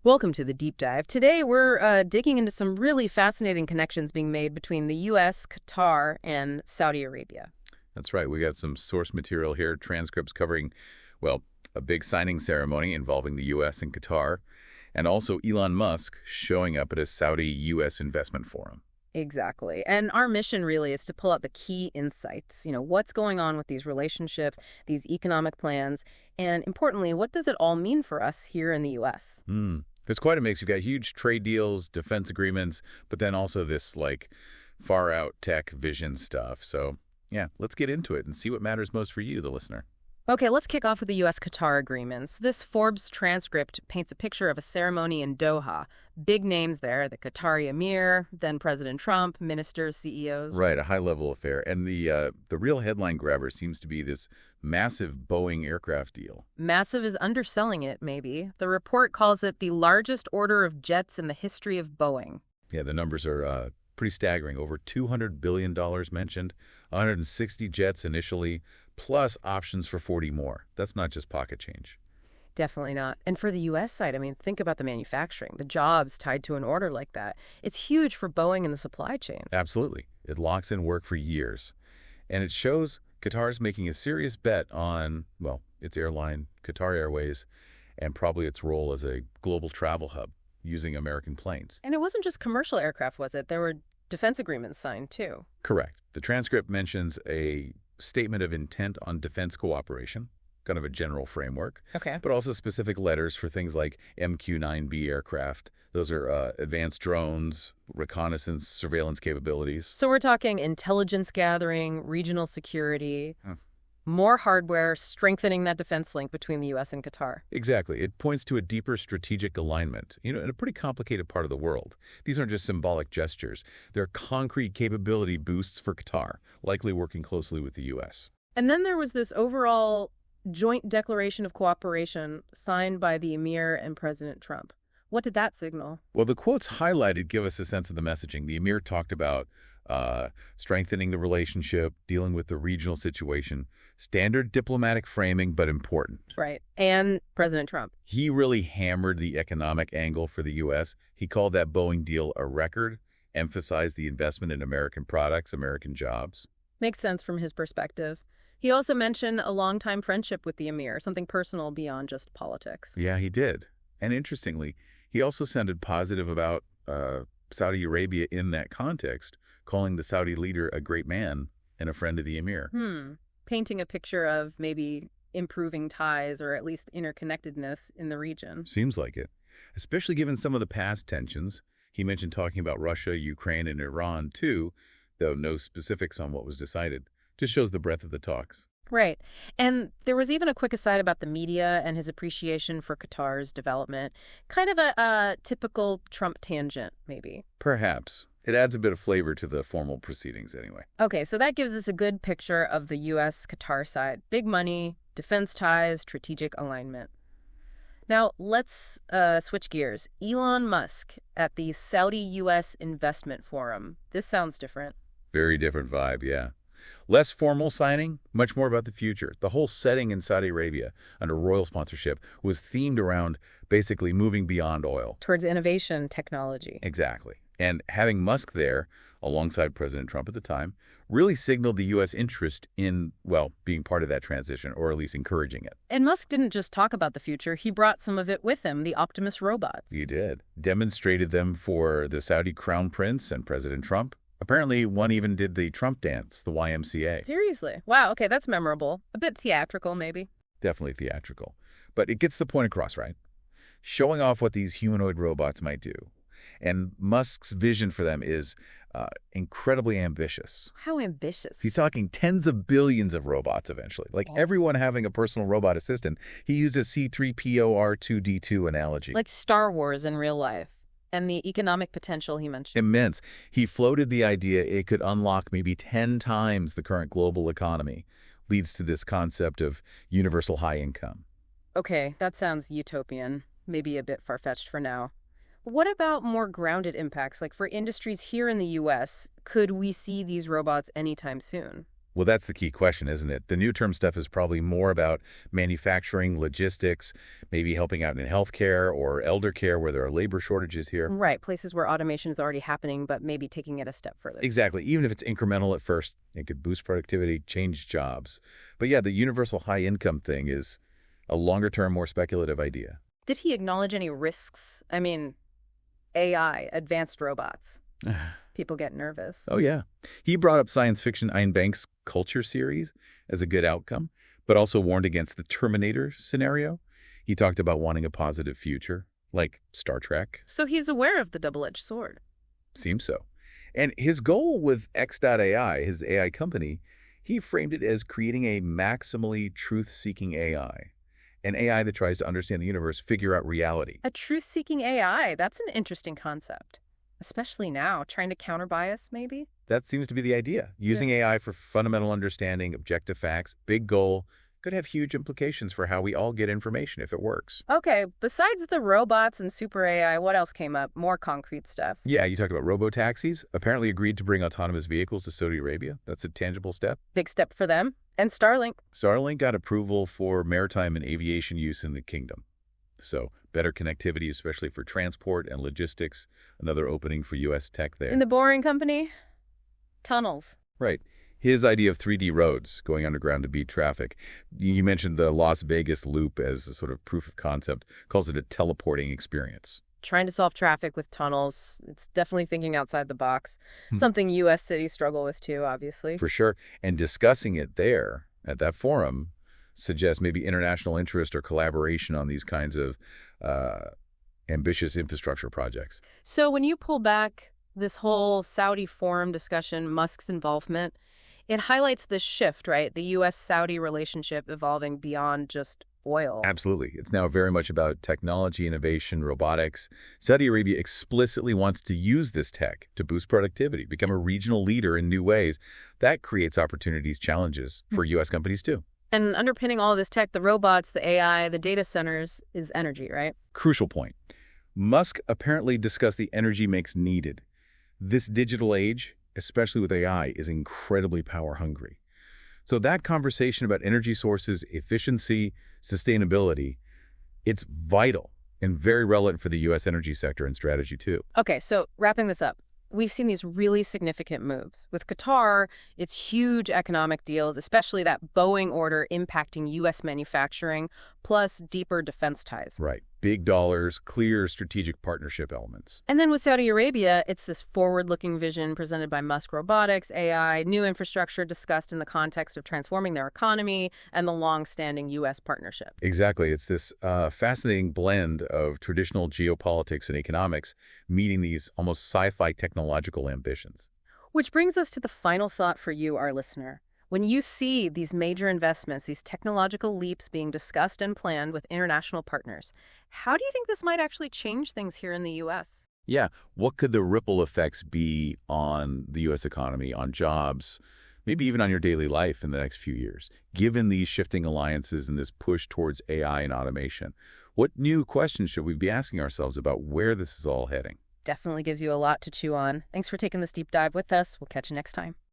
Welcome to the deep dive. Today we're digging into some really fascinating connections being made between the U.S., Qatar, and Saudi Arabia. That's right. We got some source material here, transcripts covering, well, a big signing ceremony involving the U.S. and Qatar, and also Elon Musk showing up at a Saudi-U.S. investment forum. Exactly. And our mission really is to pull out the key insights. What's going on with these relationships, these economic plans, and importantly, what does it all mean for us here in the U.S.? It's quite a mix. You've got huge trade deals, defense agreements, but then also this, far out tech vision stuff. So, yeah, let's get into it and see what matters most for you, the listener. Okay, let's kick off with the U.S.-Qatar agreements. This Forbes transcript paints a picture of a ceremony in Doha. Big names there, the Qatari Emir, then President Trump, ministers, CEOs. Right, a high-level affair. And the real headline grabber seems to be this massive Boeing aircraft deal. Massive is underselling it, maybe. The report calls it the largest order of jets in the history of Boeing. Yeah, the numbers are pretty staggering. Over $200 billion mentioned, 160 jets initially, plus options for 40 more. That's not just pocket change. Definitely not. And for the U.S. side, think about the manufacturing, the jobs tied to an order like that. It's huge for Boeing and the supply chain. Absolutely. It locks in work for years. And it shows Qatar's making a serious bet on, well, its airline, Qatar Airways, and probably its role as a global travel hub using American planes. And it wasn't just commercial aircraft, was it? There were defense agreements signed, too. Correct. The transcript mentions a statement of intent on defense cooperation, kind of a general framework, but also specific letters for things like MQ-9B aircraft. Those are advanced drones, reconnaissance, surveillance capabilities. So we're talking intelligence gathering, regional security, more hardware, strengthening that defense link between the U.S. and Qatar. Exactly. It points to a deeper strategic alignment, in a pretty complicated part of the world. These aren't just symbolic gestures. They're concrete capability boosts for Qatar, likely working closely with the U.S. And then there was this overall joint declaration of cooperation signed by the Emir and President Trump. What did that signal? Well, the quotes highlighted give us a sense of the messaging. The Emir talked about strengthening the relationship, dealing with the regional situation, standard diplomatic framing, but important. Right. And President Trump. He really hammered the economic angle for the U.S. He called that Boeing deal a record, emphasized the investment in American products, American jobs. Makes sense from his perspective. He also mentioned a longtime friendship with the Emir, something personal beyond just politics. Yeah, he did. And interestingly, he also sounded positive about Saudi Arabia in that context, calling the Saudi leader a great man and a friend of the Emir. Painting a picture of maybe improving ties or at least interconnectedness in the region. Seems like it, especially given some of the past tensions. He mentioned talking about Russia, Ukraine, and Iran, too, though no specifics on what was decided. Just shows the breadth of the talks. Right. And there was even a quick aside about the media and his appreciation for Qatar's development. Kind of a typical Trump tangent, maybe. Perhaps. It adds a bit of flavor to the formal proceedings anyway. Okay, so that gives us a good picture of the U.S.-Qatar side. Big money, defense ties, strategic alignment. Now, let's switch gears. Elon Musk at the Saudi-U.S. Investment Forum. This sounds different. Very different vibe, yeah. Less formal signing, much more about the future. The whole setting in Saudi Arabia under royal sponsorship was themed around basically moving beyond oil. Towards innovation, technology. Exactly. And having Musk there, alongside President Trump at the time, really signaled the U.S. interest in, well, being part of that transition, or at least encouraging it. And Musk didn't just talk about the future. He brought some of it with him, the Optimus robots. He did. Demonstrated them for the Saudi crown prince and President Trump. Apparently, one even did the Trump dance, the YMCA. Seriously? Wow, okay, that's memorable. A bit theatrical, maybe. Definitely theatrical. But it gets the point across, right? Showing off what these humanoid robots might do. And Musk's vision for them is incredibly ambitious. How ambitious? He's talking tens of billions of robots eventually, like everyone having a personal robot assistant. He used a C-3PO-R2-D2 analogy. Like Star Wars in real life. And the economic potential he mentioned. Immense. He floated the idea it could unlock maybe 10 times the current global economy. Leads to this concept of universal high income. Okay, that sounds utopian. Maybe a bit far-fetched for now. What about more grounded impacts? Like for industries here in the U.S., could we see these robots anytime soon? Well, that's the key question, isn't it? The new term stuff is probably more about manufacturing, logistics, maybe helping out in healthcare or elder care where there are labor shortages here. Right, places where automation is already happening, but maybe taking it a step further. Exactly. Even if it's incremental at first, it could boost productivity, change jobs. But yeah, the universal high income thing is a longer term, more speculative idea. Did he acknowledge any risks? I mean, AI, advanced robots. People get nervous. Oh, yeah. He brought up science fiction Ian Banks' Culture series as a good outcome, but also warned against the Terminator scenario. He talked about wanting a positive future, like Star Trek. So he's aware of the double-edged sword. Seems so. And his goal with X.AI, his AI company, he framed it as creating a maximally truth-seeking AI. An AI that tries to understand the universe, figure out reality. A truth-seeking AI, that's an interesting concept. Especially now, trying to counter-bias, maybe? That seems to be the idea. Using AI for fundamental understanding, objective facts, big goal, could have huge implications for how we all get information if it works. Okay, besides the robots and super AI, what else came up? More concrete stuff. Yeah, you talked about robo-taxis. Apparently agreed to bring autonomous vehicles to Saudi Arabia. That's a tangible step. Big step for them. And Starlink. Starlink got approval for maritime and aviation use in the kingdom. So better connectivity, especially for transport and logistics. Another opening for U.S. tech there. In the Boring Company? Tunnels. Right. His idea of 3D roads going underground to beat traffic. You mentioned the Las Vegas loop as a sort of proof of concept, calls it a teleporting experience. Trying to solve traffic with tunnels. It's definitely thinking outside the box. Something U.S. cities struggle with too, obviously. For sure. And discussing it there at that forum suggests maybe international interest or collaboration on these kinds of ambitious infrastructure projects. So when you pull back this whole Saudi forum discussion, Musk's involvement, it highlights this shift, right? The U.S.-Saudi relationship evolving beyond just oil. Absolutely. It's now very much about technology, innovation, robotics. Saudi Arabia explicitly wants to use this tech to boost productivity, become a regional leader in new ways. That creates opportunities, challenges for U.S. companies too. And underpinning all of this tech, the robots, the AI, the data centers, is energy, right? Crucial point. Musk apparently discussed the energy mix needed. This digital age, especially with AI, is incredibly power hungry. So that conversation about energy sources, efficiency, sustainability, it's vital and very relevant for the U.S. energy sector and strategy too. Okay, so wrapping this up. We've seen these really significant moves. With Qatar, it's huge economic deals, especially that Boeing order impacting U.S. manufacturing, plus deeper defense ties. Right. Big dollars, clear strategic partnership elements. And then with Saudi Arabia, it's this forward-looking vision presented by Musk Robotics, AI, new infrastructure discussed in the context of transforming their economy, and the long-standing U.S. partnership. Exactly. It's this fascinating blend of traditional geopolitics and economics meeting these almost sci-fi technological ambitions. Which brings us to the final thought for you, our listener. When you see these major investments, these technological leaps being discussed and planned with international partners, how do you think this might actually change things here in the U.S.? Yeah, what could the ripple effects be on the U.S. economy, on jobs, maybe even on your daily life in the next few years, given these shifting alliances and this push towards AI and automation? What new questions should we be asking ourselves about where this is all heading? Definitely gives you a lot to chew on. Thanks for taking this deep dive with us. We'll catch you next time.